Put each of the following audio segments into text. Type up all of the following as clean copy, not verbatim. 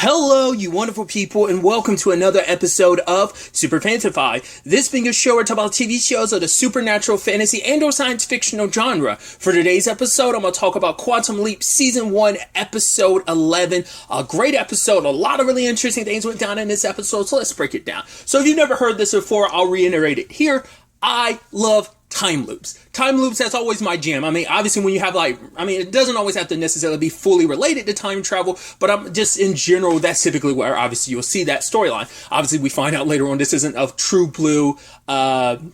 Hello, you wonderful people, and welcome to another episode of Super-Fanta-Fi. This being a show where I talk about TV shows of the supernatural, fantasy, and or science fictional genre. For today's episode, I'm going to talk about Quantum Leap Season 1, Episode 11. A great episode. A lot of really interesting things went down in this episode, so let's break it down. So if you've never heard this before, I'll reiterate it here. I love time loops. Time loops, that's always my jam. I mean, obviously when you have it doesn't always have to necessarily be fully related to time travel, but I'm just in general, that's typically where obviously you'll see that storyline. Obviously we find out later on this isn't a true blue time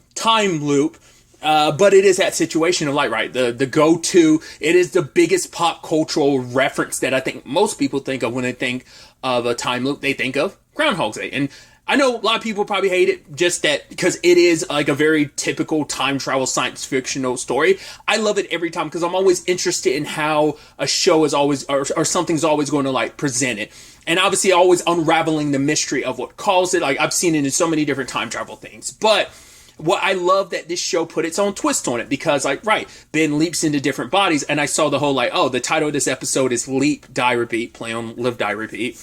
loop, but it is that situation of the go-to, it is the biggest pop cultural reference that I think most people think of when they think of a time loop. They think of Groundhog's Day. And I know a lot of people probably hate it just that because it is like a very typical time travel science fictional story. I love it every time because I'm always interested in how a show is always or something's always going to present it. And obviously always unraveling the mystery of what caused it. Like I've seen it in so many different time travel things. But what I love that this show put its own twist on it because Ben leaps into different bodies and I saw the whole the title of this episode is Leap, Die, Repeat, play on Live, Die, Repeat.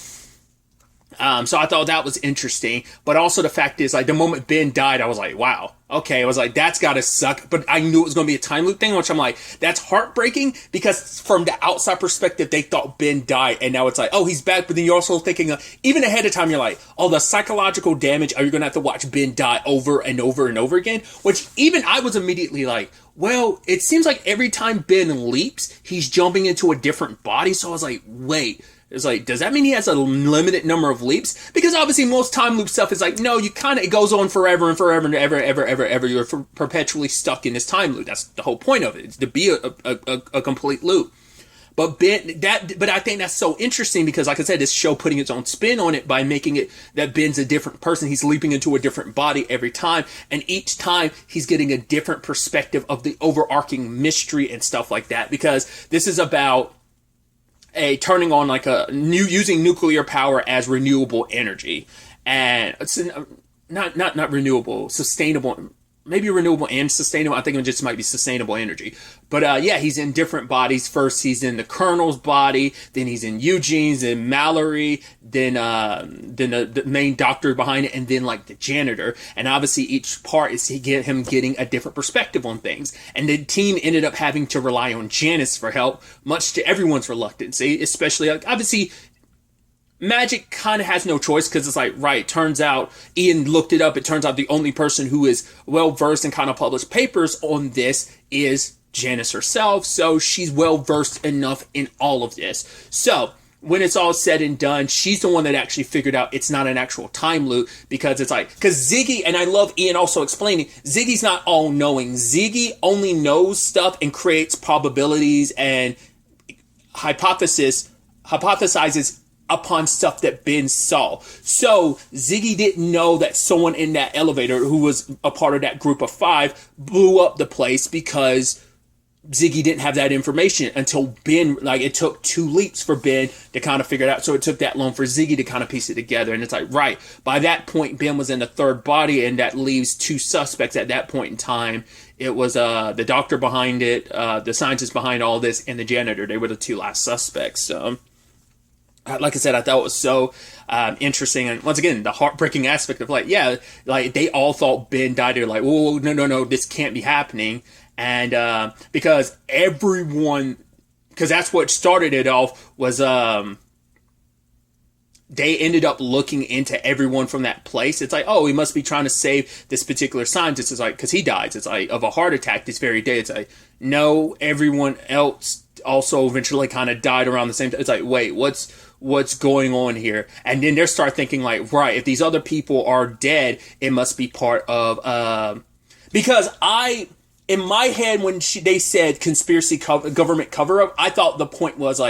So I thought that was interesting, but also the fact is the moment Ben died, I was like, wow, okay. I was like, that's gotta suck, but I knew it was going to be a time loop thing, which I'm like, that's heartbreaking because from the outside perspective, they thought Ben died and now it's oh, he's back. But then you're also thinking even ahead of time, you're like, oh, the psychological damage. Are you going to have to watch Ben die over and over and over again? Which even I was immediately like, well, it seems like every time Ben leaps, he's jumping into a different body. So I was like, wait. It's does that mean he has a limited number of leaps? Because obviously most time loop stuff is no, it goes on forever and forever and ever. You're perpetually stuck in this time loop. That's the whole point of it. It's to be a complete loop. But I think that's so interesting because like I said, this show putting its own spin on it by making it that Ben's a different person. He's leaping into a different body every time. And each time he's getting a different perspective of the overarching mystery and stuff like that. Because this is about turning on using nuclear power as renewable energy, and it's not renewable, sustainable. Maybe renewable and sustainable. I think it just might be sustainable energy. But he's in different bodies. First, he's in the Colonel's body. Then he's in Eugene's, then Mallory, then the main doctor behind it, and then the janitor. And obviously, each part is him getting a different perspective on things. And the team ended up having to rely on Janice for help, much to everyone's reluctancy. Especially obviously, Magic kind of has no choice because it's turns out, Ian looked it up, it turns out the only person who is well-versed and kind of published papers on this is Janice herself, so she's well-versed enough in all of this. So, when it's all said and done, she's the one that actually figured out it's not an actual time loop because it's because Ziggy, and I love Ian also explaining, Ziggy's not all-knowing. Ziggy only knows stuff and creates probabilities and hypothesizes upon stuff that Ben saw. So Ziggy didn't know that someone in that elevator who was a part of that group of 5 blew up the place because Ziggy didn't have that information until Ben, it took 2 leaps for Ben to kind of figure it out. So it took that long for Ziggy to kind of piece it together. And it's by that point, Ben was in the 3rd body and that leaves 2 suspects at that point in time. It was the doctor behind it, the scientist behind all this, and the janitor. They were the 2 last suspects. So like I said, I thought it was so interesting. And once again, the heartbreaking aspect of they all thought Ben died. They're oh, no, this can't be happening. And because that's what started it off was they ended up looking into everyone from that place. It's oh, he must be trying to save this particular scientist. It's because he dies. It's of a heart attack this very day. It's no, everyone else also eventually kind of died around the same time. It's wait, what's going on here? And then they start thinking right, if these other people are dead, it must be part of because in my head when they said conspiracy government cover-up, I thought the point was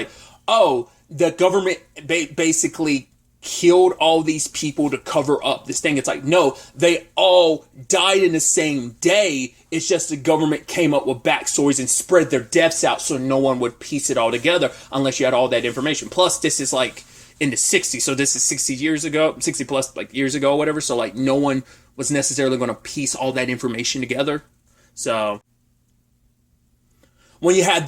oh, the government basically killed all these people to cover up this thing. It's no, they all died in the same day. It's just the government came up with backstories and spread their deaths out so no one would piece it all together unless you had all that information. Plus, this is in the 60s, so this is 60 years ago, 60 plus years ago, whatever. So no one was necessarily going to piece all that information together. So when you have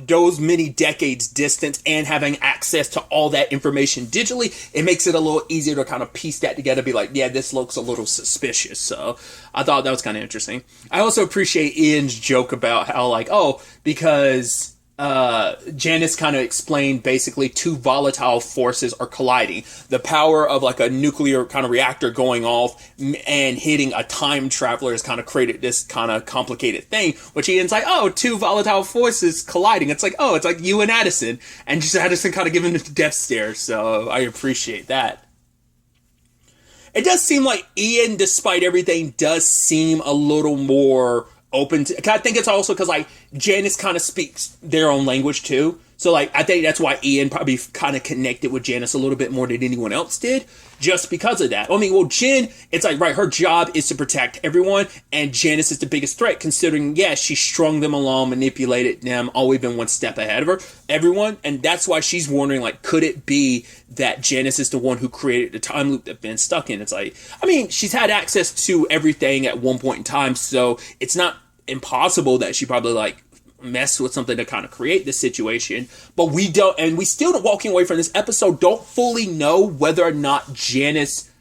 those many decades distance and having access to all that information digitally, it makes it a little easier to kind of piece that together, be like, yeah, this looks a little suspicious. So I thought that was kind of interesting. I also appreciate Ian's joke about how, like, oh, because Janice kind of explained basically two volatile forces are colliding. The power of like a nuclear kind of reactor going off and hitting a time traveler has kind of created this kind of complicated thing, which Ian's like, oh, two volatile forces colliding. It's like, oh, it's like you and Addison. And just Addison kind of giving the death stare. So I appreciate that. It does seem like Ian, despite everything, does seem a little more open to, I think it's also because like Janice kind of speaks their own language too, so like I think that's why Ian probably kind of connected with Janice a little bit more than anyone else did, just because of that. I mean, well, Jen, it's like, right, her job is to protect everyone, and Janice is the biggest threat, considering, yes, she strung them along, manipulated them, always been one step ahead of everyone, and that's why she's wondering, like, could it be that Janice is the one who created the time loop that Ben's stuck in? It's like, I mean, she's had access to everything at one point in time, so it's not impossible that she probably like messed with something to kind of create this situation, but we don't, and we still, walking away from this episode, don't fully know whether or not Janice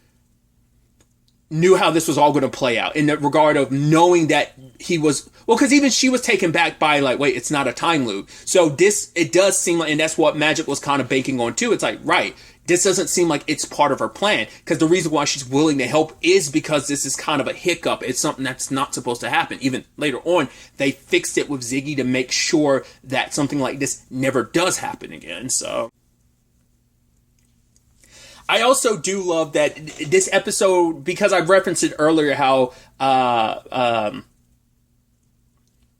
knew how this was all going to play out, in the regard of knowing that he was, well, because even she was taken back by like, wait, it's not a time loop. So this, it does seem like, and that's what Magic was kind of banking on too. It's like, right, this doesn't seem like it's part of her plan, because the reason why she's willing to help is because this is kind of a hiccup. It's something that's not supposed to happen. Even later on, they fixed it with Ziggy to make sure that something like this never does happen again. So I also do love that this episode, because I referenced it earlier, how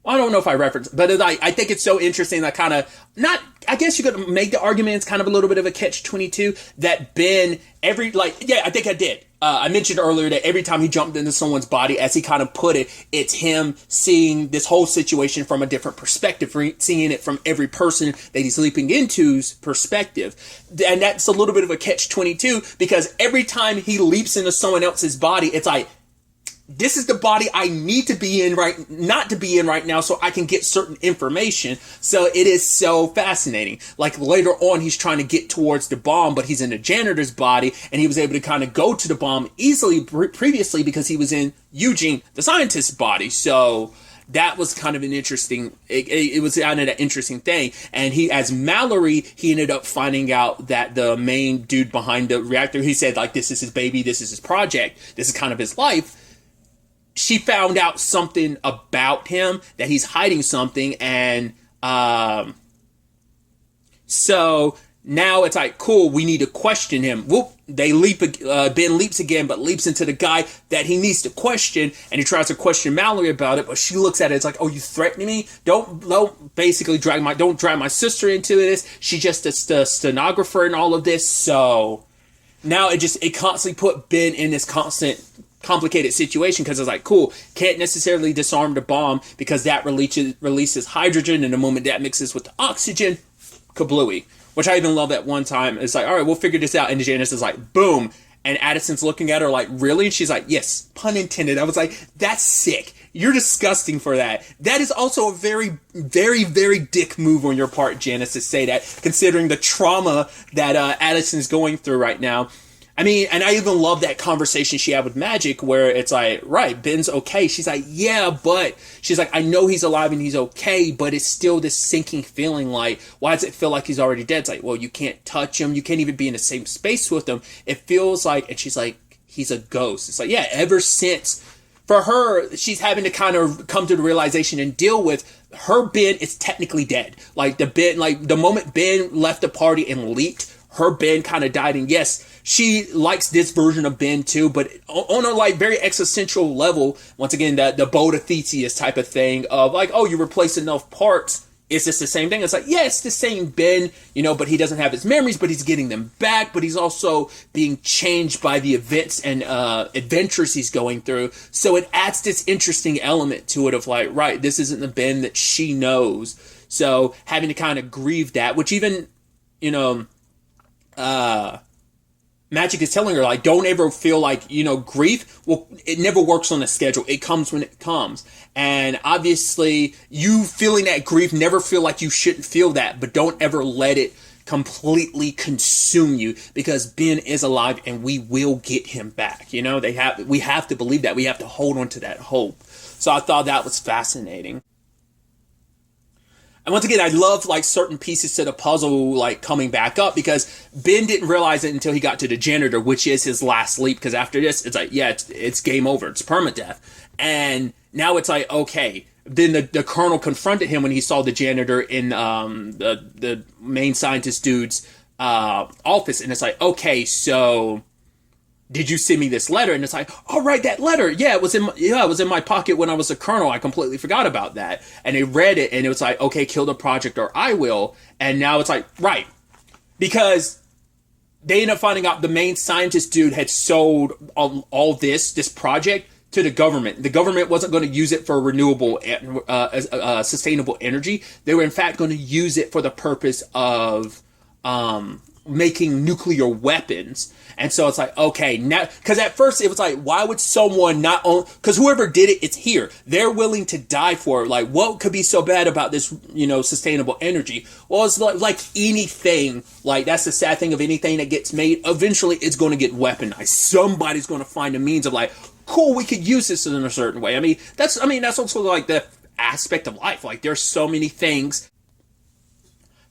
I don't know if I referenced, but I think it's so interesting that kind of, not, I guess you could make the argument, it's kind of a little bit of a catch-22, that Ben, I think I did. I mentioned earlier that every time he jumped into someone's body, as he kind of put it, it's him seeing this whole situation from a different perspective, seeing it from every person that he's leaping into's perspective. And that's a little bit of a catch-22, because every time he leaps into someone else's body, it's like, this is the body I need to be in not to be in right now, so I can get certain information. So it is so fascinating. Like later on, he's trying to get towards the bomb, but he's in the janitor's body, and he was able to kind of go to the bomb easily previously because he was in Eugene, the scientist's body. So that was kind of an interesting, it was kind of an interesting thing. And he, as Mallory, he ended up finding out that the main dude behind the reactor, he said, like, this is his baby, this is his project, this is kind of his life. She found out something about him, that he's hiding something, and so now it's like, cool, we need to question him. Whoop, Ben leaps again, but leaps into the guy that he needs to question, and he tries to question Mallory about it, but she looks at it, it's like, oh, you threatening me? Don't basically drag my sister into this. She's just a stenographer in all of this. So now it constantly put Ben in this complicated situation, because it's like, cool, can't necessarily disarm the bomb because that releases hydrogen, and the moment that mixes with the oxygen, kablooey. Which I even love that one time. It's like, all right, we'll figure this out, and Janice is like, boom, and Addison's looking at her like, really? And she's like, yes, pun intended. I was like, that's sick. You're disgusting for that. That is also a very, very, very dick move on your part, Janice, to say that, considering the trauma that Addison's going through right now. I mean, and I even love that conversation she had with Magic, where it's like, right, Ben's okay. She's like, yeah, but she's like, I know he's alive and he's okay, but it's still this sinking feeling like, why does it feel like he's already dead? It's like, well, you can't touch him. You can't even be in the same space with him. It feels like, and she's like, he's a ghost. It's like, yeah, ever since, for her, she's having to kind of come to the realization and deal with her Ben is technically dead. Like the moment Ben left the party and leaked, her Ben kind of died, and yes, she likes this version of Ben too, but on a like very existential level, once again, the Boda Theseus type of thing of like, oh, you replace enough parts, is this the same thing? It's like, yeah, it's the same Ben, but he doesn't have his memories, but he's getting them back, but he's also being changed by the events and adventures he's going through. So it adds this interesting element to it of like, right, this isn't the Ben that she knows. So having to kind of grieve that, which even, Magic is telling her, like, don't ever feel like, grief, well, it never works on a schedule. It comes when it comes. And obviously, you feeling that grief, never feel like you shouldn't feel that, but don't ever let it completely consume you, because Ben is alive and we will get him back. We have to believe that. We have to hold on to that hope. So I thought that was fascinating. And once again, I love like certain pieces to the puzzle like coming back up, because Ben didn't realize it until he got to the janitor, which is his last leap. Because after this, it's like, yeah, it's game over. It's permadeath. And now it's like, okay. Then the colonel confronted him when he saw the janitor in the main scientist dude's office, and it's like, okay, so did you send me this letter? And it's like, oh, right, that letter. Yeah, it was in my pocket when I was a colonel. I completely forgot about that. And they read it, and it was like, okay, kill the project or I will. And now it's like, right. Because they end up finding out the main scientist dude had sold all this project to the government. The government wasn't going to use it for renewable, sustainable energy. They were, in fact, going to use it for the purpose of making nuclear weapons. And so it's like, okay, now, because at first it was like, why would someone not own, because whoever did it, it's here. They're willing to die for it. Like, what could be so bad about this, sustainable energy? Well, it's like anything, like, that's the sad thing of anything that gets made. Eventually, it's going to get weaponized. Somebody's going to find a means of like, cool, we could use this in a certain way. That's also like the aspect of life. Like, there's so many things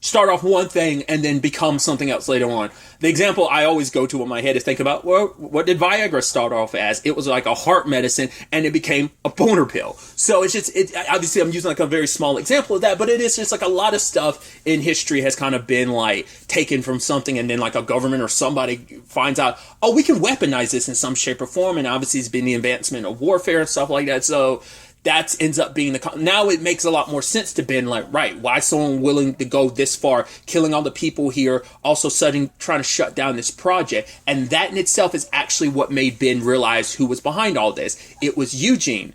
start off one thing and then become something else later on. The example I always go to in my head is think about, well, what did Viagra start off as? It was like a heart medicine, and it became a boner pill. So obviously I'm using like a very small example of that, but it is just like a lot of stuff in history has kind of been like taken from something, and then like a government or somebody finds out, oh, we can weaponize this in some shape or form. And obviously it's been the advancement of warfare and stuff like that. So that ends up being now it makes a lot more sense to Ben, like, right, why someone willing to go this far, killing all the people here, also trying to shut down this project. And that in itself is actually what made Ben realize who was behind all this. It was Eugene.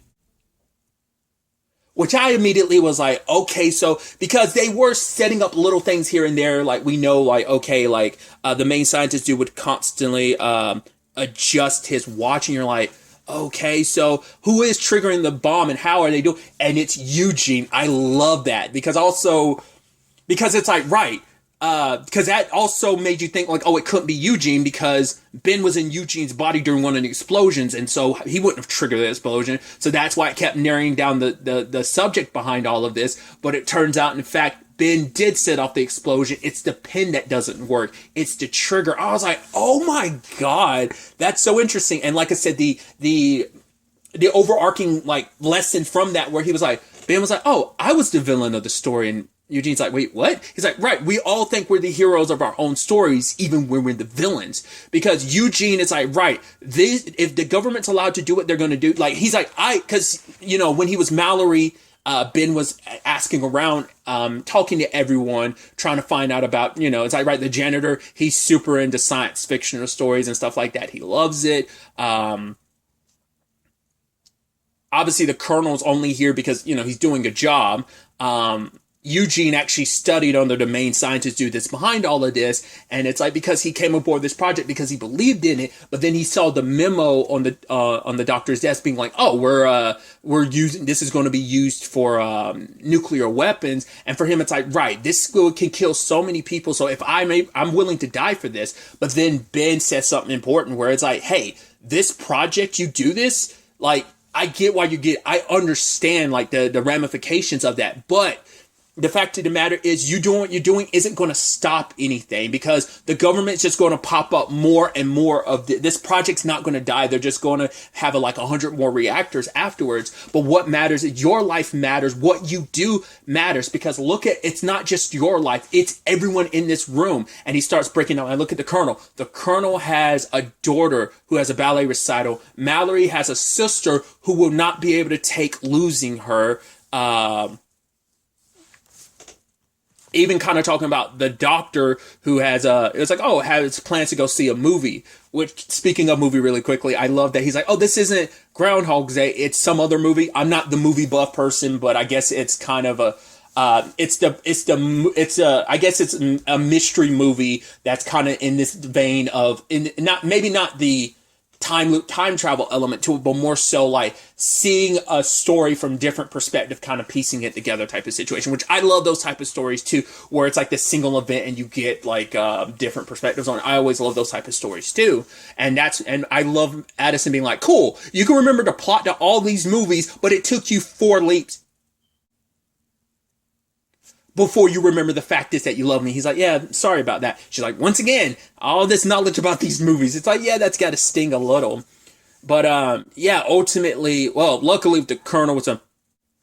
Which I immediately was like, okay, so, because they were setting up little things here and there, like, we know, like, okay, like, the main scientist dude would constantly adjust his watch, and you're like, okay, so who is triggering the bomb and how are they doing? And it's Eugene. I love that because it's like, right. Because that also made you think like, oh, it couldn't be Eugene because Ben was in Eugene's body during one of the explosions. And so he wouldn't have triggered the explosion. So that's why it kept narrowing down the subject behind all of this. But it turns out, in fact, Ben did set off the explosion. It's the pin that doesn't work. It's the trigger. I was like, oh my God, that's so interesting. And like I said, the overarching like lesson from that, where Ben was like, oh, I was the villain of the story. And Eugene's like, wait, what? He's like, right, we all think we're the heroes of our own stories, even when we're the villains. Because Eugene is like, right, if the government's allowed to do what they're going to do, like, he's like, because, when he was Mallory, Ben was asking around, talking to everyone, trying to find out about, it's like, right, the janitor, he's super into science fictional stories and stuff like that. He loves it. Obviously, the colonel's only here because, he's doing a job. Eugene actually studied under the main scientist dude that's behind all of this, and it's like because he came aboard this project because he believed in it, but then he saw the memo on the doctor's desk being like, oh, we're using this is going to be used for nuclear weapons, and for him it's like, right, this can kill so many people, so if I'm willing to die for this. But then Ben says something important where it's like, hey, this project, you do this, like, I get why I understand like the ramifications of that, but the fact of the matter is, you doing what you're doing isn't going to stop anything, because the government's just going to pop up more and more of this project's not going to die. They're just going to have 100 more reactors afterwards. But what matters is your life matters. What you do matters, because it's not just your life. It's everyone in this room. And he starts breaking down. I look at the colonel. The colonel has a daughter who has a ballet recital. Mallory has a sister who will not be able to take losing her. Even kind of talking about the doctor who has has plans to go see a movie. Which, speaking of movie really quickly, I love that he's like, oh, this isn't Groundhog's Day, it's some other movie. I'm not the movie buff person, but I guess it's kind of I guess it's a mystery movie that's kind of in this vein of, not the time loop, time travel element to it, but more so like seeing a story from different perspective, kind of piecing it together type of situation, which I love those type of stories too, where it's like this single event and you get like different perspectives on it. I always love those type of stories too. And I love Addison being like, cool, you can remember the plot to all these movies, but it took you 4 leaps before you remember the fact is that you love me. He's like, yeah, sorry about that. She's like, once again, all this knowledge about these movies. It's like, yeah, that's got to sting a little. But, yeah, ultimately, well, luckily the Colonel was a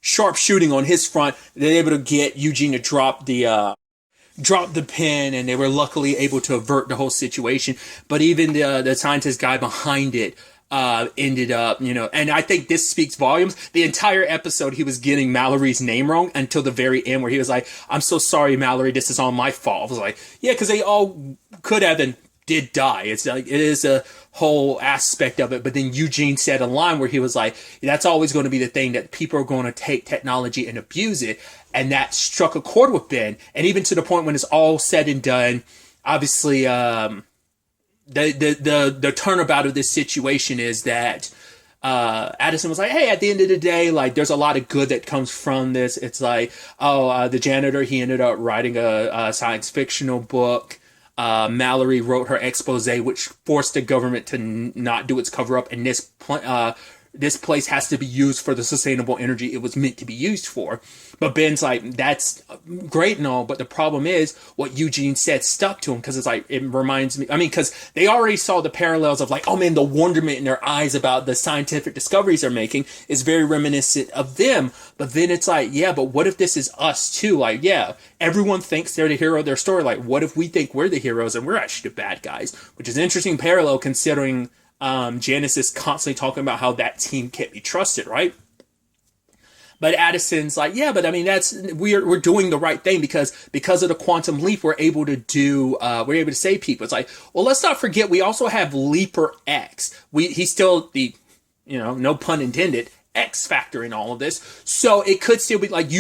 sharp shooting on his front. They were able to get Eugene to drop the pen, and they were luckily able to avert the whole situation. But even the scientist guy behind it, ended up, and I think this speaks volumes. The entire episode, he was getting Mallory's name wrong until the very end, where he was like, I'm so sorry, Mallory, this is all my fault. I was like, yeah, because they all could have and did die. It's like, it is a whole aspect of it. But then Eugene said a line where he was like, that's always going to be the thing, that people are going to take technology and abuse it. And that struck a chord with Ben. And even to the point when it's all said and done, obviously, the turnabout of this situation is that Addison was like, hey, at the end of the day, like, there's a lot of good that comes from this. It's like, the janitor, he ended up writing a science fictional book. Mallory wrote her expose, which forced the government to not do its cover up, and this place has to be used for the sustainable energy it was meant to be used for. But Ben's like, that's great and all, but the problem is what Eugene said stuck to him, because it's like, it reminds me, because they already saw the parallels of like, oh man, the wonderment in their eyes about the scientific discoveries they're making is very reminiscent of them. But then it's like, yeah, but what if this is us too? Like, yeah, everyone thinks they're the hero of their story. Like, what if we think we're the heroes and we're actually the bad guys? Which is an interesting parallel, considering Janice is constantly talking about how that team can't be trusted, right? But Addison's like, yeah, but we're doing the right thing because of the quantum leap, we're able to save people. It's like, well, let's not forget, we also have Leaper X. He's still the, no pun intended, X factor in all of this. So it could still be like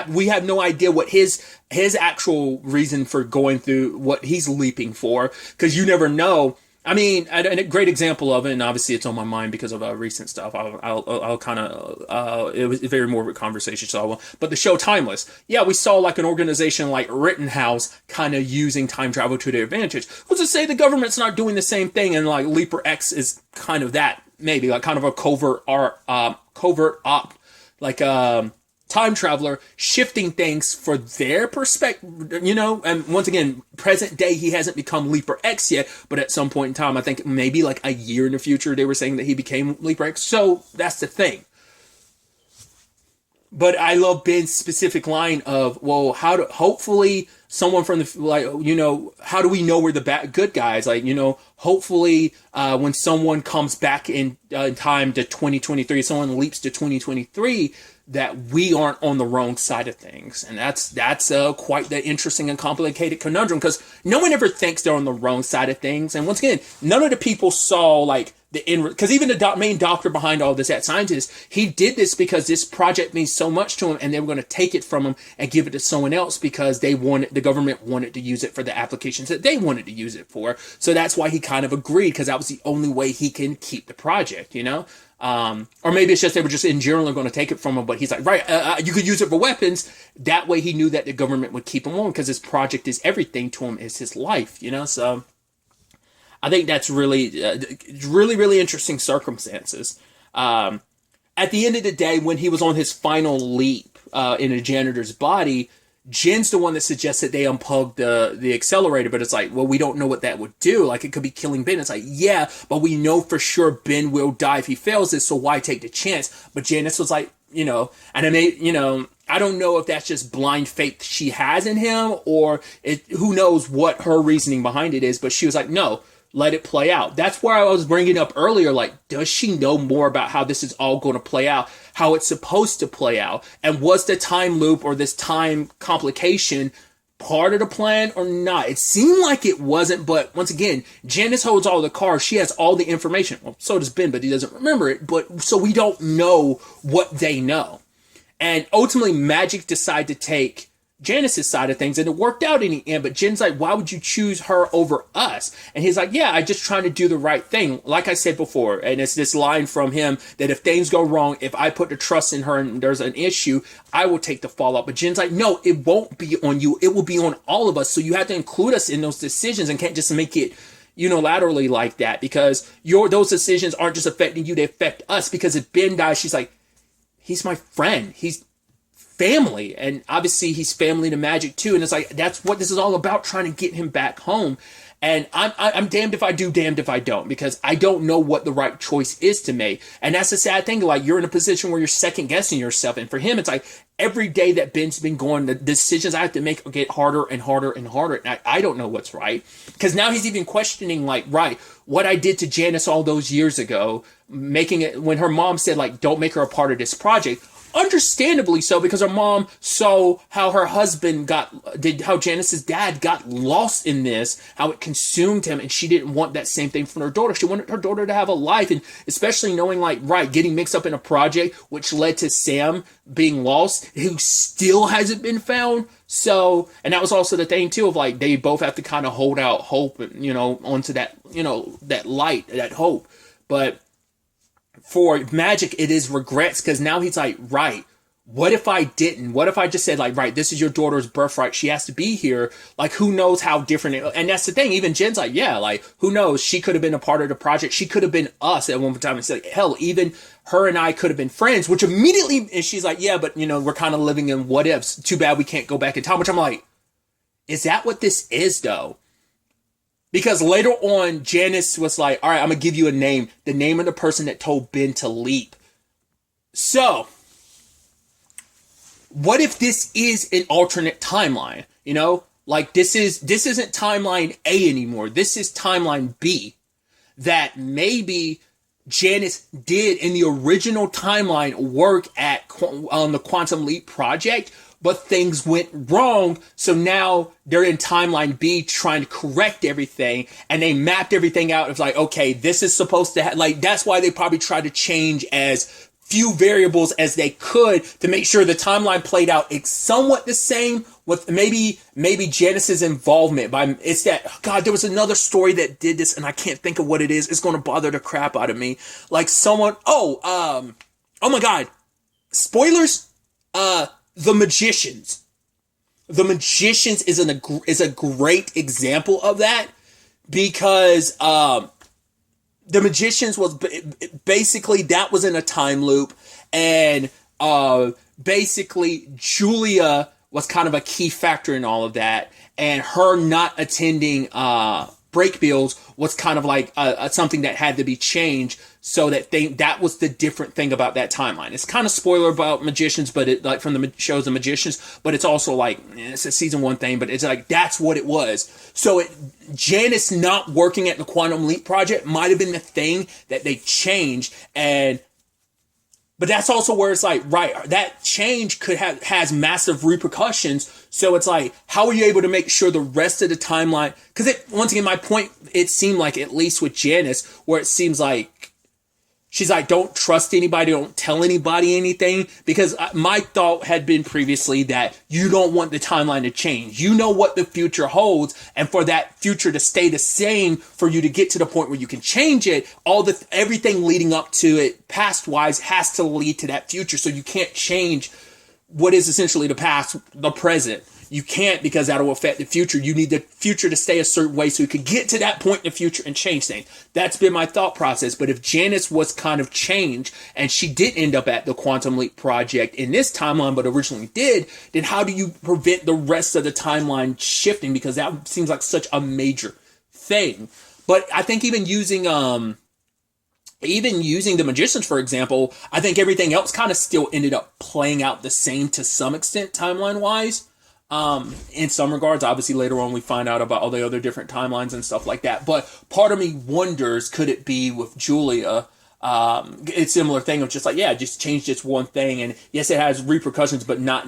we have no idea what his actual reason for going through what he's leaping for, because you never know. A great example of it, and obviously it's on my mind because of recent stuff. I'll kind of, it was very morbid conversation, so I will. But the show Timeless, yeah, we saw like an organization like Rittenhouse kind of using time travel to their advantage. What's to say the government's not doing the same thing, and like Leaper X is kind of that, maybe like kind of a covert op, like time traveler shifting things for their perspective, and once again, present day, he hasn't become Leaper X yet, but at some point in time, I think maybe like a year in the future, they were saying that he became Leaper X. So that's the thing. But I love Ben's specific line of, well, hopefully someone from how do we know we're the good guys? Like, hopefully when someone comes back in time to 2023, someone leaps to 2023, that we aren't on the wrong side of things. And that's quite the interesting and complicated conundrum, because no one ever thinks they're on the wrong side of things. And once again, none of the people saw like because even the main doctor behind all this, that scientist, he did this because this project means so much to him, and they were going to take it from him and give it to someone else because the government wanted to use it for the applications that they wanted to use it for. So that's why he kind of agreed, because that was the only way he can keep the project, or maybe it's just they were just in general going to take it from him, but he's like, right, you could use it for weapons. That way he knew that the government would keep him on, because his project is everything to him, is his life, so I think that's really, really, really interesting circumstances. At the end of the day, when he was on his final leap in a janitor's body, Jen's the one that suggests that they unplug the accelerator, but it's like, well, we don't know what that would do. Like, it could be killing Ben. It's like, yeah, but we know for sure Ben will die if he fails this, so why take the chance? But Janice was like, and I don't know if that's just blind faith she has in him, or who knows what her reasoning behind it is, but she was like, no, let it play out. That's where I was bringing up earlier, like, does she know more about how this is all going to play out, how it's supposed to play out? And was the time loop or this time complication part of the plan or not? It seemed like it wasn't, but once again, Janice holds all the cards. She has all the information. Well, so does Ben, but he doesn't remember it. But so we don't know what they know. And ultimately, Magic decided to take Janice's side of things, and it worked out in the end. But Jen's like, why would you choose her over us? And he's like, yeah, I just trying to do the right thing. Like I said before, and it's this line from him that if things go wrong, if I put the trust in her and there's an issue, I will take the fallout. But Jen's like, no, it won't be on you. It will be on all of us. So you have to include us in those decisions and can't just make it unilaterally like that, because those decisions aren't just affecting you, they affect us. Because if Ben dies, she's like, he's my friend. He's family, and obviously he's family to Magic too, and it's like that's what this is all about, trying to get him back home. And I'm damned if I do, damned if I don't, because I don't know what the right choice is to make. And that's the sad thing, like you're in a position where you're second guessing yourself, and for him it's like every day that Ben's been going, the decisions I have to make get harder and harder and harder, and I don't know what's right, because now he's even questioning, like, right, what I did to Janice all those years ago, making it when her mom said, like, don't make her a part of this project. Understandably so, because her mom saw how her husband how Janice's dad got lost in this, how it consumed him, and she didn't want that same thing from her daughter. She wanted her daughter to have a life, and especially knowing, like, right, getting mixed up in a project, which led to Sam being lost, who still hasn't been found. So, and that was also the thing too, of like, they both have to kind of hold out hope, onto that, that light, that hope. But for Magic, it is regrets, because now he's like, right, what if I didn't? What if I just said, like, right, this is your daughter's birthright, she has to be here? Like, who knows how different and that's the thing, even Jen's like, yeah, like, who knows? She could have been a part of the project. She could have been us at one time. And like, hell, even her and I could have been friends, which immediately, and she's like, yeah, but, we're kind of living in what ifs. Too bad we can't go back in time, which I'm like, is that what this is, though? Because later on, Janice was like, all right, I'm going to give you a name. The name of the person that told Ben to leap. So, what if this is an alternate timeline? Like this isn't timeline A anymore. This is timeline B. That maybe Janice did in the original timeline work on the Quantum Leap project, but things went wrong, so now they're in timeline B trying to correct everything, and they mapped everything out. It's like, okay, this is supposed to like, that's why they probably tried to change as few variables as they could to make sure the timeline played out somewhat the same, with maybe Janice's involvement. It's that, God, there was another story that did this, and I can't think of what it is. It's going to bother the crap out of me. Like someone, oh my God, spoilers, The Magicians. The Magicians is a great example of that, because The Magicians was basically, that was in a time loop, and basically Julia was kind of a key factor in all of that, and her not attending break bills was kind of like something that had to be changed, so that was the different thing about that timeline. It's kind of spoiler about Magicians, but it, like, from the shows The Magicians, but it's also like, it's a season 1 thing, but it's like, that's what it was. So Janice not working at the Quantum Leap project might have been the thing that they changed, but that's also where it's like, right, that change has massive repercussions. So it's like, how are you able to make sure the rest of the timeline? Because once again, my point, it seemed like, at least with Janice, where it seems like she's like, don't trust anybody, don't tell anybody anything, because my thought had been previously that you don't want the timeline to change. You know what the future holds, and for that future to stay the same, for you to get to the point where you can change it, everything leading up to it, past-wise, has to lead to that future. So you can't change what is essentially the past, the present. You can't, because that'll affect the future. You need the future to stay a certain way so you can get to that point in the future and change things. That's been my thought process. But if Janice was kind of changed, and she did end up at the Quantum Leap project in this timeline, but originally did, then how do you prevent the rest of the timeline shifting? Because that seems like such a major thing. But I think even using The Magicians, for example, I think everything else kind of still ended up playing out the same to some extent, timeline-wise. In some regards, obviously later on we find out about all the other different timelines and stuff like that. But part of me wonders, could it be with Julia? It's a similar thing of just like, yeah, just change this one thing, and yes, it has repercussions, but not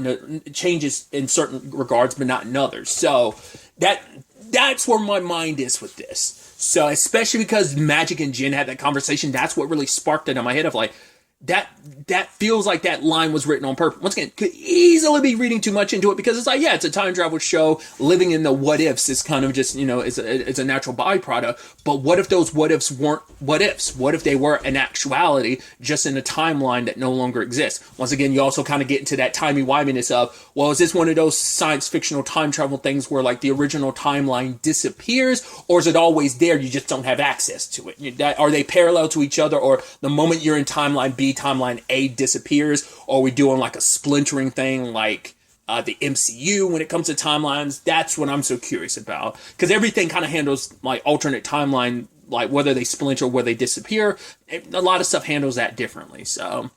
changes in certain regards, but not in others. So that's where my mind is with this. So especially because Magic and Jen had that conversation, that's what really sparked it in my head of like, that feels like that line was written on purpose. Once again, could easily be reading too much into it because it's like, yeah, it's a time travel show. Living in the what ifs is kind of just, it's a natural byproduct. But what if those what ifs weren't what ifs? What if they were an actuality just in a timeline that no longer exists? Once again, you also kind of get into that timey-wiminess of, well, is this one of those science fictional time travel things where like the original timeline disappears, or is it always there? You just don't have access to it. Are they parallel to each other, or the moment you're in timeline B, timeline A disappears, or are we doing like a splintering thing like the MCU when it comes to timelines? That's what I'm so curious about, because everything kind of handles like alternate timeline, like whether they splinter or whether they disappear. A lot of stuff handles that differently. So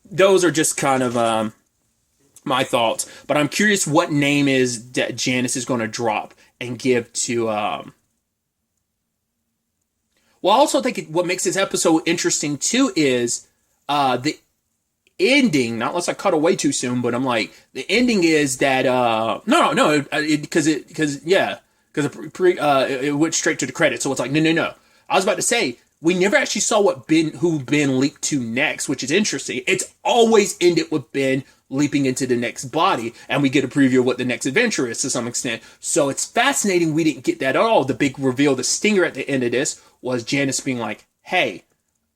those are just kind of my thoughts, but I'm curious what name is that Janice is going to drop and give to well, I also think what makes this episode interesting too is the ending. Not unless I cut away too soon, but I'm like, the ending is that because it went straight to the credits. So it's like no. I was about to say we never actually saw who Ben leaped to next, which is interesting. It's always ended with Ben leaping into the next body, and we get a preview of what the next adventure is to some extent. So it's fascinating we didn't get that at all. The big reveal, the stinger at the end of this, was Janice being like, hey,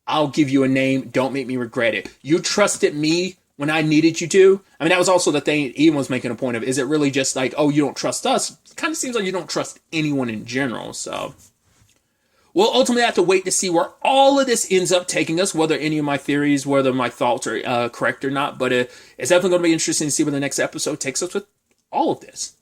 I'll give you a name. Don't make me regret it. You trusted me when I needed you to. I mean, that was also the thing Ian was making a point of. Is it really just like, oh, you don't trust us? It kind of seems like you don't trust anyone in general. So we'll ultimately have to wait to see where all of this ends up taking us, whether any of my theories, whether my thoughts are correct or not. But it's definitely going to be interesting to see where the next episode takes us with all of this.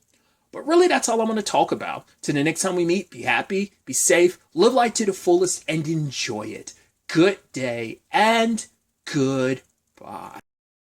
But really, that's all I'm going to talk about. Till the next time we meet, be happy, be safe, live life to the fullest, and enjoy it. Good day and goodbye.